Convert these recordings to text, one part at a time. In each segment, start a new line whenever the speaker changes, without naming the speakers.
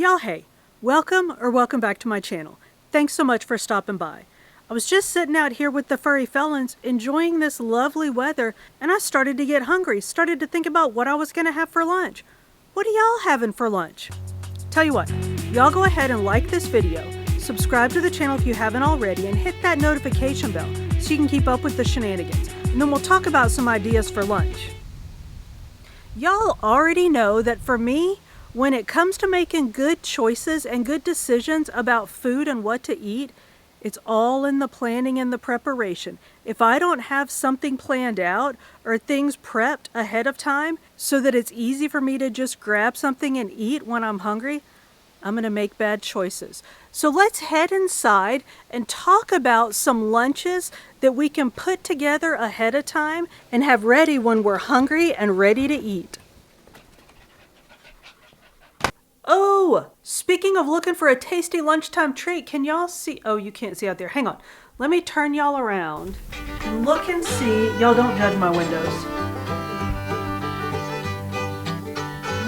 Y'all, hey, welcome back to my channel. Thanks so much for stopping by. I was just sitting out here with the furry felons, enjoying this lovely weather, and I started to get hungry, started to think about what I was going to have for lunch. What are y'all having for lunch? Tell you what, y'all go ahead and like this video, subscribe to the channel if you haven't already, and hit that notification bell so you can keep up with the shenanigans. And then we'll talk about some ideas for lunch. Y'all already know that for me, when it comes to making good choices and good decisions about food and what to eat, it's all in the planning and the preparation. If I don't have something planned out or things prepped ahead of time so that it's easy for me to just grab something and eat when I'm hungry, I'm going to make bad choices. So let's head inside and talk about some lunches that we can put together ahead of time and have ready when we're hungry and ready to eat. Oh, speaking of looking for a tasty lunchtime treat, can y'all see? Oh, you can't see out there. Hang on. Let me turn y'all around and look and see. Y'all don't judge my windows.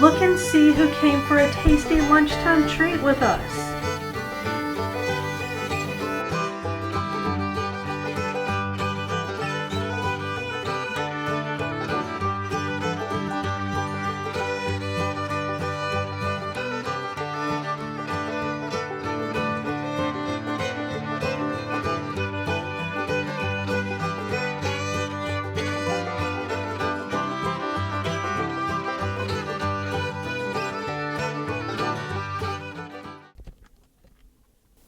Look and see who came for a tasty lunchtime treat with us.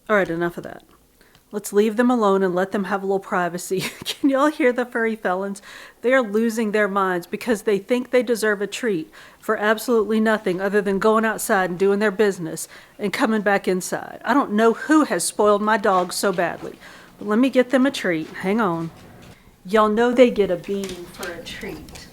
All right, enough of that. Let's leave them alone and let them have a little privacy. Can y'all hear the furry felons? They are losing their minds because they think they deserve a treat for absolutely nothing other than going outside and doing their business and coming back inside. I don't know who has spoiled my dogs so badly, but let me get them a treat. Hang on. Y'all know they get a bean for a treat.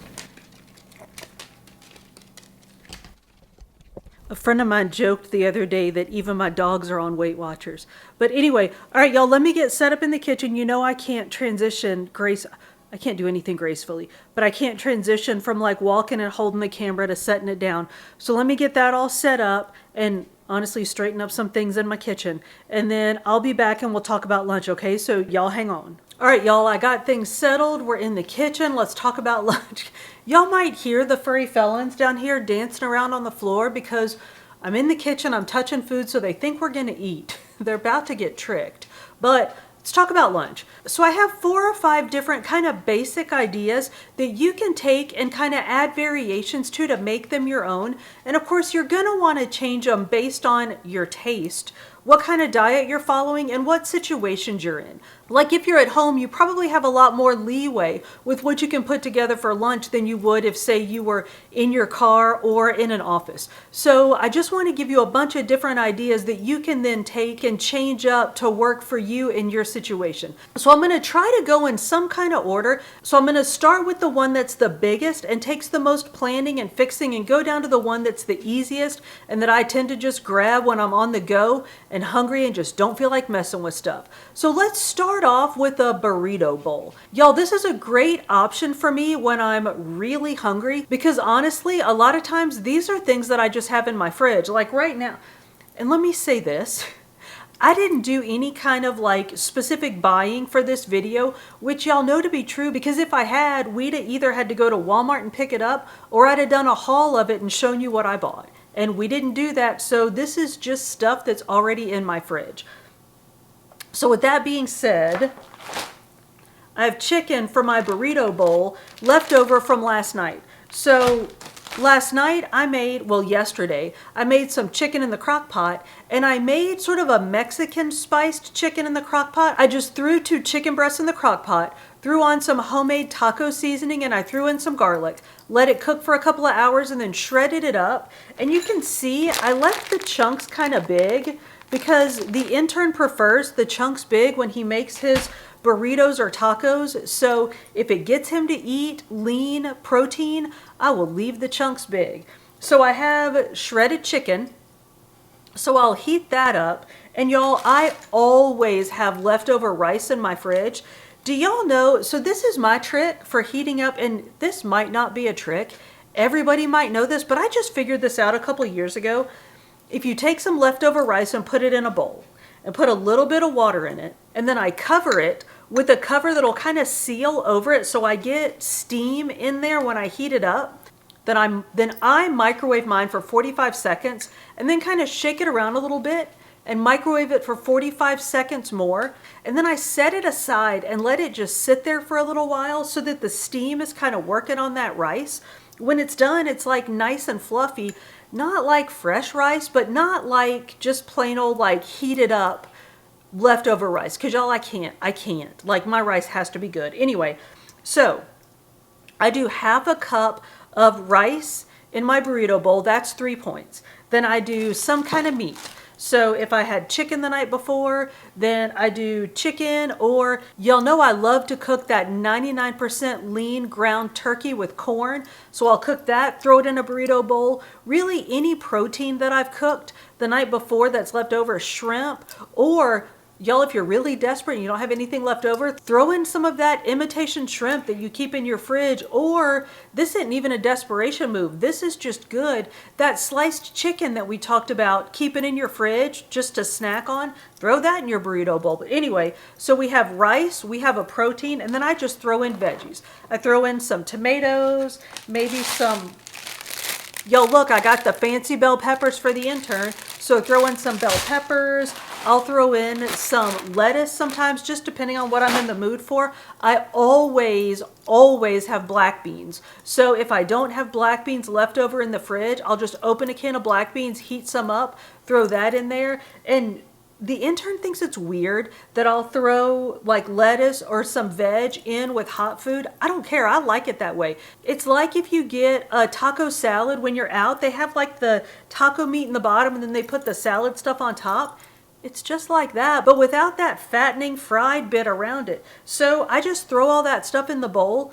A friend of mine joked the other day that even my dogs are on Weight Watchers. But anyway, all right, y'all, let me get set up in the kitchen. You know I can't transition I can't do anything gracefully, but I can't transition from like walking and holding the camera to setting it down. So let me get that all set up and honestly straighten up some things in my kitchen. And then I'll be back and we'll talk about lunch, okay? So y'all hang on. All right, y'all, I got things settled. We're in the kitchen. Let's talk about lunch. Y'all might hear the furry felons down here dancing around on the floor because I'm in the kitchen, I'm touching food, so they think we're gonna eat. They're about to get tricked. But let's talk about lunch. So I have 4 or 5 different kind of basic ideas that you can take and kind of add variations to make them your own. And of course, you're gonna wanna change them based on your taste, what kind of diet you're following, and what situations you're in. Like if you're at home, you probably have a lot more leeway with what you can put together for lunch than you would if, say, you were in your car or in an office. So I just want to give you a bunch of different ideas that you can then take and change up to work for you in your situation. So I'm going to try to go in some kind of order. So I'm going to start with the one that's the biggest and takes the most planning and fixing and go down to the one that's the easiest and that I tend to just grab when I'm on the go and hungry and just don't feel like messing with stuff. So let's start off with a burrito bowl. Y'all, this is a great option for me when I'm really hungry because honestly, a lot of times these are things that I just have in my fridge, like right now. And let me say this, I didn't do any kind of like specific buying for this video, which y'all know to be true because if I had, we'd either had to go to Walmart and pick it up or I'd have done a haul of it and shown you what I bought. And we didn't do that, so this is just stuff that's already in my fridge. So with that being said, I have chicken for my burrito bowl left over from last night. So last night yesterday, I made some chicken in the crock pot and I made sort of a Mexican spiced chicken in the crock pot. I just threw 2 chicken breasts in the crock pot, threw on some homemade taco seasoning and I threw in some garlic, let it cook for a couple of hours and then shredded it up. And you can see I left the chunks kind of big because the intern prefers the chunks big when he makes his burritos or tacos. So if it gets him to eat lean protein, I will leave the chunks big. So I have shredded chicken. So I'll heat that up. And y'all, I always have leftover rice in my fridge. Do y'all know, so this is my trick for heating up, and this might not be a trick. Everybody might know this, but I just figured this out a couple years ago. if you take some leftover rice and put it in a bowl and put a little bit of water in it, and then I cover it with a cover that'll kind of seal over it so I get steam in there when I heat it up, then I microwave mine for 45 seconds and then kind of shake it around a little bit and microwave it for 45 seconds more. And then I set it aside and let it just sit there for a little while so that the steam is kind of working on that rice. When it's done, it's like nice and fluffy, not like fresh rice, but not like just plain old like heated up leftover rice. Cause y'all, I can't. Like my rice has to be good. Anyway, so I do half a cup of rice in my burrito bowl. That's 3 points. Then I do some kind of meat. So if I had chicken the night before, then I do chicken, or y'all know I love to cook that 99% lean ground turkey with corn. So I'll cook that, throw it in a burrito bowl. Really any protein that I've cooked the night before that's left over, shrimp, or y'all, if you're really desperate and you don't have anything left over, throw in some of that imitation shrimp that you keep in your fridge. Or this isn't even a desperation move. This is just good. That sliced chicken that we talked about, keep it in your fridge just to snack on. Throw that in your burrito bowl. But anyway, so we have rice, we have a protein, and then I just throw in veggies. I throw in some tomatoes, maybe some... Yo, look, I got the fancy bell peppers for the intern. So throw in some bell peppers. I'll throw in some lettuce sometimes, just depending on what I'm in the mood for. I always have black beans. So if I don't have black beans left over in the fridge, I'll just open a can of black beans, heat some up, throw that in there. And the intern thinks it's weird that I'll throw like lettuce or some veg in with hot food. I don't care. I like it that way. It's like if you get a taco salad when you're out, they have like the taco meat in the bottom and then they put the salad stuff on top. It's just like that, but without that fattening fried bit around it. So I just throw all that stuff in the bowl,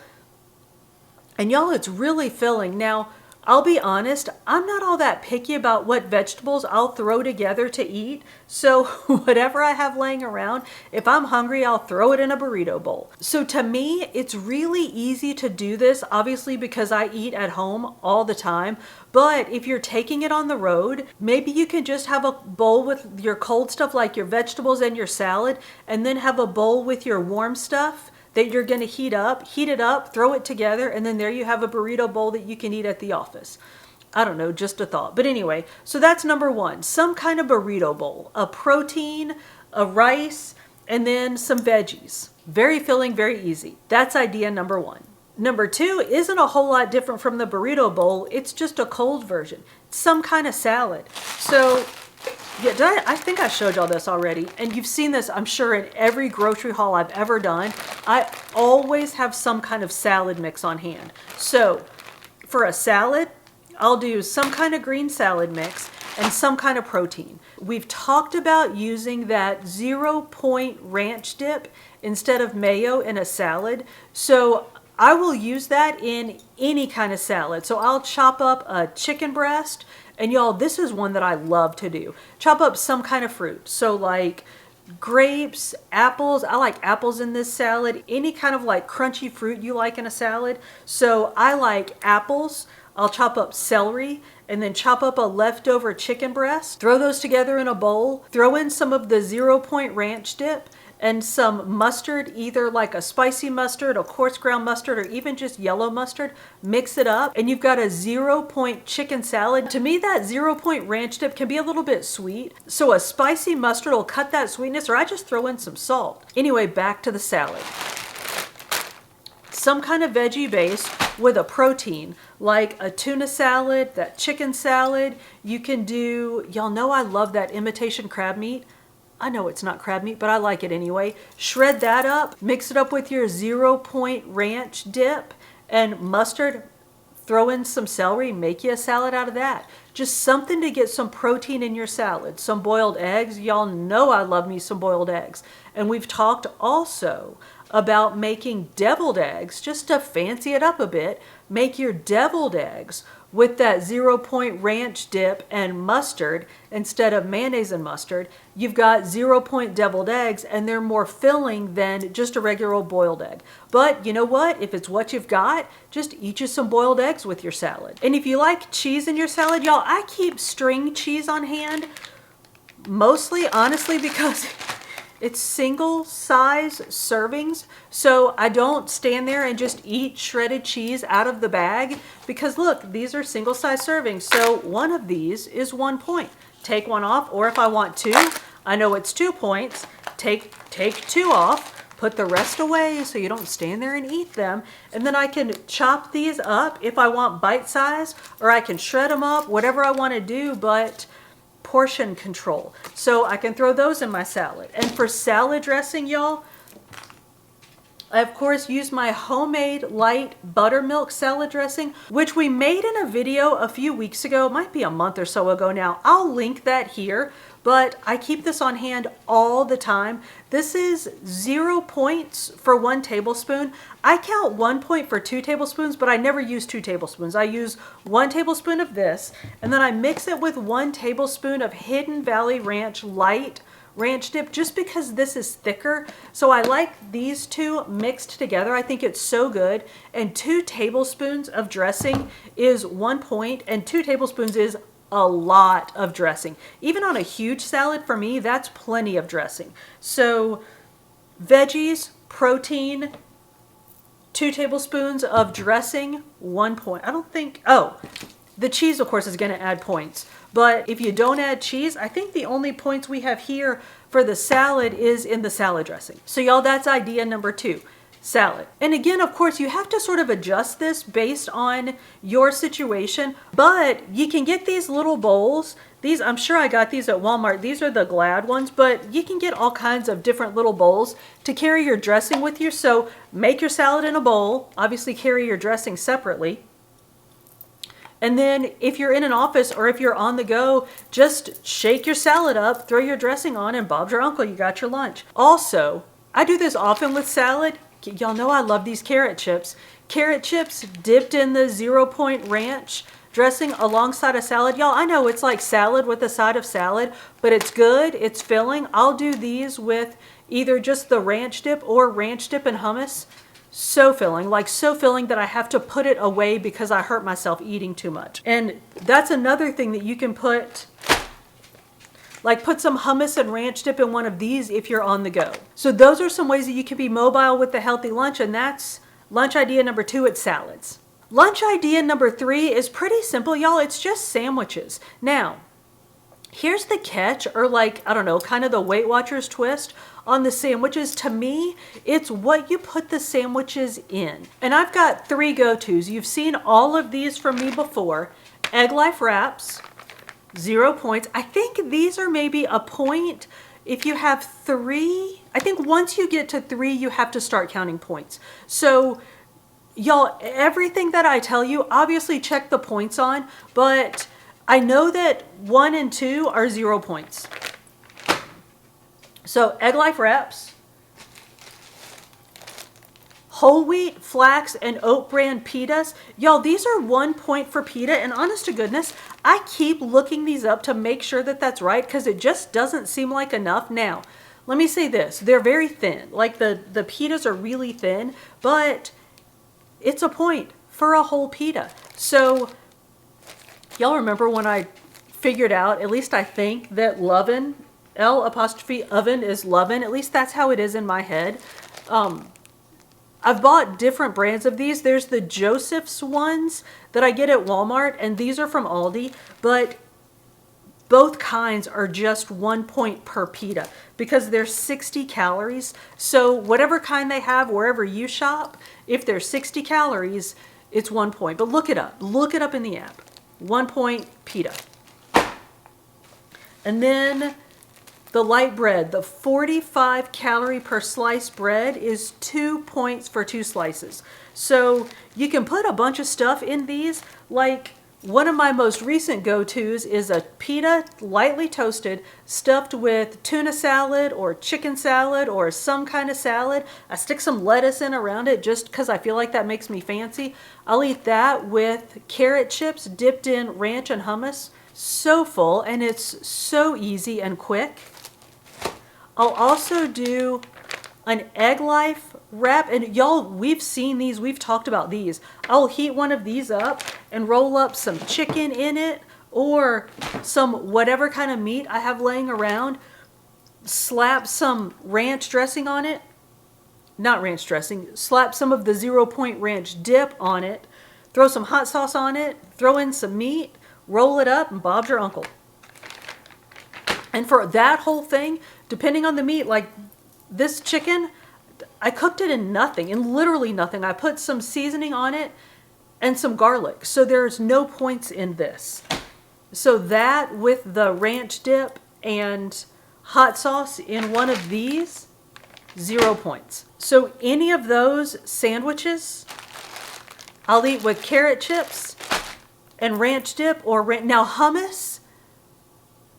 and y'all, it's really filling. Now, I'll be honest, I'm not all that picky about what vegetables I'll throw together to eat. So whatever I have laying around, if I'm hungry, I'll throw it in a burrito bowl. So to me, it's really easy to do this, obviously because I eat at home all the time. But if you're taking it on the road, maybe you can just have a bowl with your cold stuff like your vegetables and your salad, and then have a bowl with your warm stuff that you're going to heat it up, throw it together, and then there you have a burrito bowl that you can eat at the office. I don't know, just a thought. But anyway, so that's number one, some kind of burrito bowl, a protein, a rice, and then some veggies. Very filling, very easy. That's idea number one. Number two isn't a whole lot different from the burrito bowl. It's just a cold version, some kind of salad. So yeah, I think I showed y'all this already, and you've seen this, I'm sure, in every grocery haul I've ever done. I always have some kind of salad mix on hand. So for a salad, I'll do some kind of green salad mix and some kind of protein. We've talked about using that 0-point ranch dip instead of mayo in a salad. So I will use that in any kind of salad. So I'll chop up a chicken breast. And y'all, this is one that I love to do. Chop up some kind of fruit. So like grapes, apples. I like apples in this salad. Any kind of like crunchy fruit you like in a salad. So I like apples. I'll chop up celery and then chop up a leftover chicken breast. Throw those together in a bowl. Throw in some of the 0-point ranch dip and some mustard, either like a spicy mustard, a coarse ground mustard, or even just yellow mustard. Mix it up and you've got a 0-point chicken salad. To me, that 0-point ranch dip can be a little bit sweet. So a spicy mustard will cut that sweetness, or I just throw in some salt. Anyway, back to the salad. Some kind of veggie base with a protein, like a tuna salad, that chicken salad. You can do, y'all know I love that imitation crab meat. I know it's not crab meat, but I like it anyway. Shred that up, mix it up with your 0-point ranch dip and mustard. Throw in some celery, make you a salad out of that. Just something to get some protein in your salad. Some boiled eggs. Y'all know I love me some boiled eggs. And we've talked also about making deviled eggs, just to fancy it up a bit. Make your deviled eggs with that 0-point ranch dip and mustard instead of mayonnaise and mustard, you've got 0-point deviled eggs, and they're more filling than just a regular old boiled egg. But you know what? If it's what you've got, just eat you some boiled eggs with your salad. And if you like cheese in your salad, y'all, I keep string cheese on hand, mostly, honestly, because it's single size servings, so I don't stand there and just eat shredded cheese out of the bag, because look, these are single size servings, so one of these is 1 point. Take one off, or if I want two, I know it's 2 points, take two off, put the rest away so you don't stand there and eat them, and then I can chop these up if I want bite size, or I can shred them up, whatever I want to do, but portion control. So I can throw those in my salad. And for salad dressing, y'all, I of course use my homemade light buttermilk salad dressing, which we made in a video a few weeks ago. It might be a month or so ago now. I'll link that here, but I keep this on hand all the time. This is 0 points for 1 tablespoon. I count 1 point for 2 tablespoons, but I never use 2 tablespoons. I use 1 tablespoon of this, and then I mix it with 1 tablespoon of Hidden Valley Ranch light ranch dip, just because this is thicker. So I like these two mixed together. I think it's so good. And 2 tablespoons of dressing is 1 point, and 2 tablespoons is a lot of dressing. Even on a huge salad, for me, that's plenty of dressing. So veggies, protein, 2 tablespoons of dressing, 1 point. I don't think, oh, the cheese, of course, is going to add points. But if you don't add cheese, I think the only points we have here for the salad is in the salad dressing. So y'all, that's idea number 2. Salad. And again, of course, you have to sort of adjust this based on your situation, but you can get these little bowls. These, I'm sure I got these at Walmart. These are the Glad ones, but you can get all kinds of different little bowls to carry your dressing with you. So make your salad in a bowl, obviously carry your dressing separately. And then if you're in an office or if you're on the go, just shake your salad up, throw your dressing on, and Bob's your uncle, you got your lunch. Also, I do this often with salad. Y'all know I love these carrot chips. Carrot chips dipped in the 0-point ranch dressing alongside a salad. Y'all, I know it's like salad with a side of salad, but it's good, it's filling. I'll do these with either just the ranch dip or ranch dip and hummus. So filling, like so filling that I have to put it away because I hurt myself eating too much. And that's another thing that you can put, like put some hummus and ranch dip in one of these if you're on the go. So those are some ways that you can be mobile with the healthy lunch, and that's lunch idea number 2, it's salads. Lunch idea number 3 is pretty simple, y'all. It's just sandwiches. Now, here's the catch, or like, I don't know, kind of the Weight Watchers twist on the sandwiches. To me, it's what you put the sandwiches in. And I've got 3 go-tos. You've seen all of these from me before. Egg Life wraps, 0 points. I think these are maybe a point if you have 3. I think once you get to 3, you have to start counting points. So y'all, everything that I tell you, obviously check the points on, but I know that 1 and 2 are 0 points. So Egg Life wraps, whole wheat, flax, and oat bran pitas. Y'all, these are 1 point for pita, and honest to goodness, I keep looking these up to make sure that that's right, because it just doesn't seem like enough. Now, let me say this, they're very thin. Like the pitas are really thin, but it's a point for a whole pita. So y'all remember when I figured out, at least I think, that Lovin', L''oven is Lovin'. At least that's how it is in my head. I've bought different brands of these. There's the Joseph's ones that I get at Walmart, and these are from Aldi, but both kinds are just 1 point per pita because they're 60 calories. So whatever kind they have, wherever you shop, if they're 60 calories, it's 1 point. But look it up. Look it up in the app. 1 point pita. And then the light bread, the 45 calorie per slice bread is 2 points for 2 slices. So you can put a bunch of stuff in these, like One of my most recent go-tos is a pita, lightly toasted, stuffed with tuna salad or chicken salad or some kind of salad. I stick some lettuce in around it just because I feel like that makes me fancy. I'll eat that with carrot chips dipped in ranch and hummus. So full, and it's so easy and quick. I'll also do an egg life wrap, and y'all, we've seen these, we've talked about these. I'll heat one of these up and roll up some chicken in it or some whatever kind of meat I have laying around, slap some ranch dressing on it, not ranch dressing, slap some of the 0 Point ranch dip on it, throw some hot sauce on it, throw in some meat, roll it up, and Bob's your uncle. And for that whole thing, depending on the meat, like this chicken, I cooked it in nothing, in literally nothing. I put some seasoning on it and some garlic. So there's no points in this. So that with the ranch dip and hot sauce in one of these, 0 points. So any of those sandwiches, I'll eat with carrot chips and ranch dip or now hummus.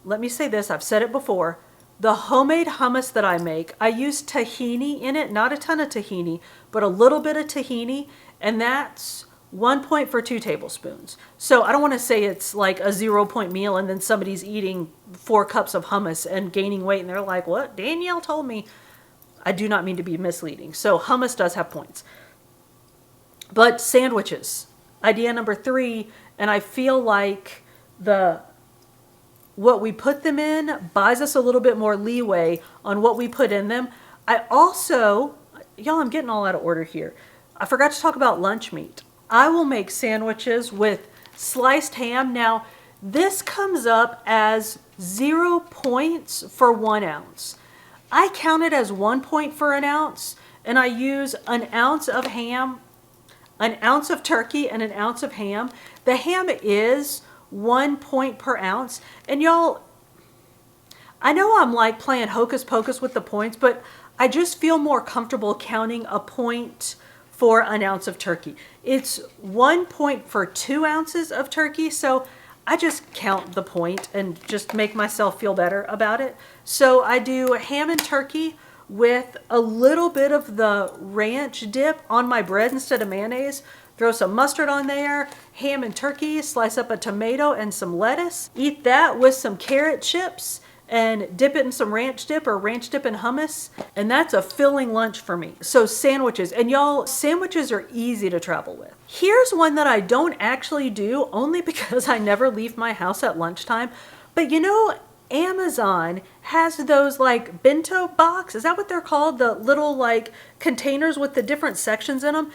Let me say this, I've said it before. The homemade hummus that I make, I use tahini in it, not a ton of tahini, but a little bit of tahini, and that's 1 point for 2 tablespoons. So I don't want to say it's like a 0 Point meal and then somebody's eating 4 cups of hummus and gaining weight and they're like, what? Danielle told me. I do not mean to be misleading. So hummus does have points. But sandwiches, idea number 3, and I feel like what we put them in buys us a little bit more leeway on what we put in them. I also, y'all, I'm getting all out of order here. I forgot to talk about lunch meat. I will make sandwiches with sliced ham. Now, this comes up as 0 points for 1 ounce. I count it as 1 point for an ounce, and I use an ounce of ham, an ounce of turkey, and an ounce of ham. The ham is 1 point per ounce. And y'all, I know I'm like playing hocus pocus with the points, but I just feel more comfortable counting a point for an ounce of turkey. It's 1 point for 2 ounces of turkey, so I just count the point and just make myself feel better about it. So I do ham and turkey with a little bit of the ranch dip on my bread instead of mayonnaise. Throw some mustard on there, ham and turkey, slice up a tomato and some lettuce. Eat that with some carrot chips and dip it in some ranch dip or ranch dip and hummus. And that's a filling lunch for me. So sandwiches, and y'all, sandwiches are easy to travel with. Here's one that I don't actually do only because I never leave my house at lunchtime. But you know, Amazon has those like bento box. Is that what they're called? The little like containers with the different sections in them.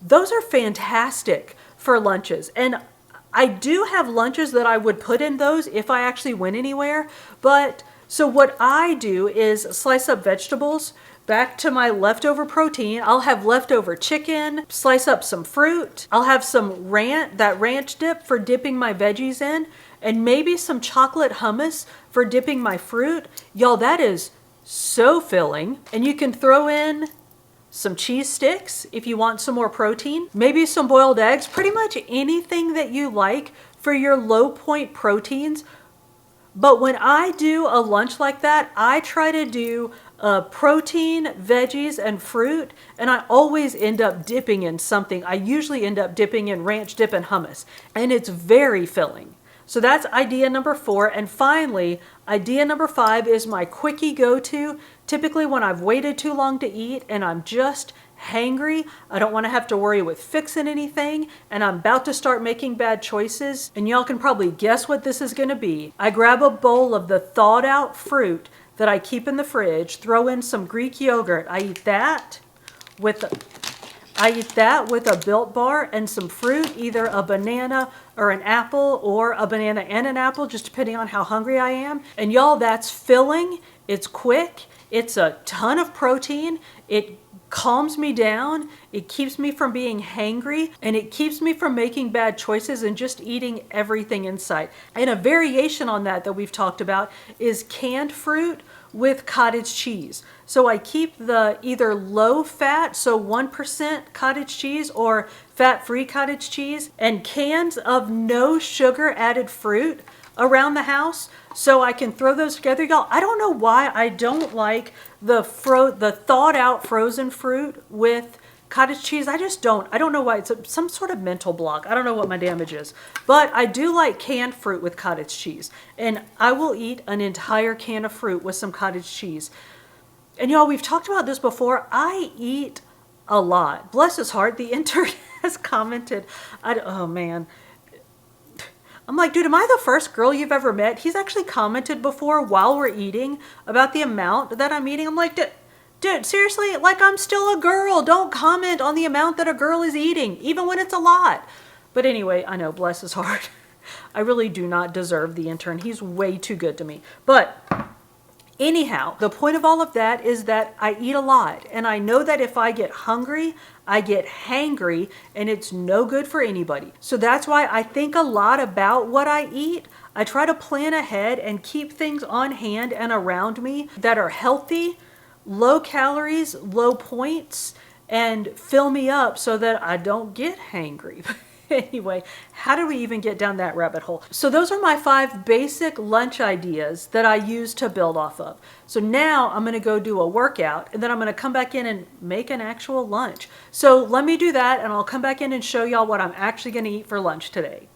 Those are fantastic for lunches. And I do have lunches that I would put in those if I actually went anywhere. But so what I do is slice up vegetables. Back to my leftover protein, I'll have leftover chicken, slice up some fruit. I'll have some that ranch dip for dipping my veggies in, and maybe some chocolate hummus for dipping my fruit. Y'all, that is so filling. And you can throw in some cheese sticks if you want some more protein, maybe some boiled eggs, pretty much anything that you like for your low point proteins. But when I do a lunch like that, I try to do protein, veggies, and fruit, and I always end up dipping in something. I usually end up dipping in ranch dip and hummus, and it's very filling. So that's idea number 4. And finally, idea number 5 is my quickie go-to. Typically when I've waited too long to eat and I'm just hangry, I don't want to have to worry with fixing anything, and I'm about to start making bad choices, and y'all can probably guess what this is going to be. I grab a bowl of the thawed out fruit that I keep in the fridge, throw in some Greek yogurt. I eat that with a Built Bar and some fruit, either a banana or an apple, or a banana and an apple, just depending on how hungry I am. And y'all, that's filling, it's quick, it's a ton of protein, it calms me down, it keeps me from being hangry, and it keeps me from making bad choices and just eating everything in sight. And a variation on that we've talked about is canned fruit with cottage cheese. So I keep the either low fat, so 1% cottage cheese, or fat-free cottage cheese, and cans of no sugar added fruit around the house, so I can throw those together. Y'all, I don't know why I don't like the thawed out frozen fruit with cottage cheese. I just don't. I don't know why. It's some sort of mental block. I don't know what my damage is. But I do like canned fruit with cottage cheese. And I will eat an entire can of fruit with some cottage cheese. And y'all, we've talked about this before. I eat a lot. Bless his heart, the intern has commented. Oh man. I'm like, dude, am I the first girl you've ever met? He's actually commented before while we're eating about the amount that I'm eating. I'm like, dude, seriously, like I'm still a girl. Don't comment on the amount that a girl is eating, even when it's a lot. But anyway, I know, bless his heart. I really do not deserve the intern. He's way too good to me. But anyhow, the point of all of that is that I eat a lot. And I know that if I get hungry, I get hangry, and it's no good for anybody. So that's why I think a lot about what I eat. I try to plan ahead and keep things on hand and around me that are healthy, low calories, low points, and fill me up so that I don't get hangry. Anyway, how do we even get down that rabbit hole? So those are my 5 basic lunch ideas that I use to build off of. So now I'm going to go do a workout, and then I'm going to come back in and make an actual lunch. So let me do that, and I'll come back in and show y'all what I'm actually going to eat for lunch today.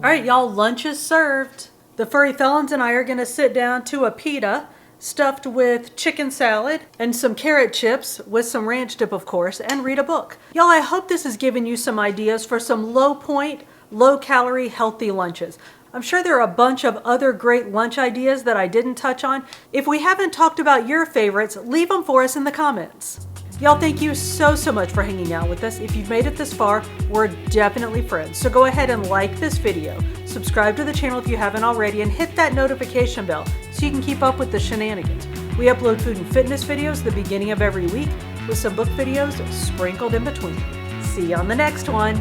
All right, y'all, lunch is served. The furry felons and I are gonna sit down to a pita stuffed with chicken salad and some carrot chips with some ranch dip, of course, and read a book. Y'all, I hope this has given you some ideas for some low point, low calorie, healthy lunches. I'm sure there are a bunch of other great lunch ideas that I didn't touch on. If we haven't talked about your favorites, leave them for us in the comments. Y'all, thank you so much for hanging out with us. If you've made it this far, we're definitely friends. So go ahead and like this video, subscribe to the channel if you haven't already, and hit that notification bell so you can keep up with the shenanigans. We upload food and fitness videos at the beginning of every week with some book videos sprinkled in between. See you on the next one.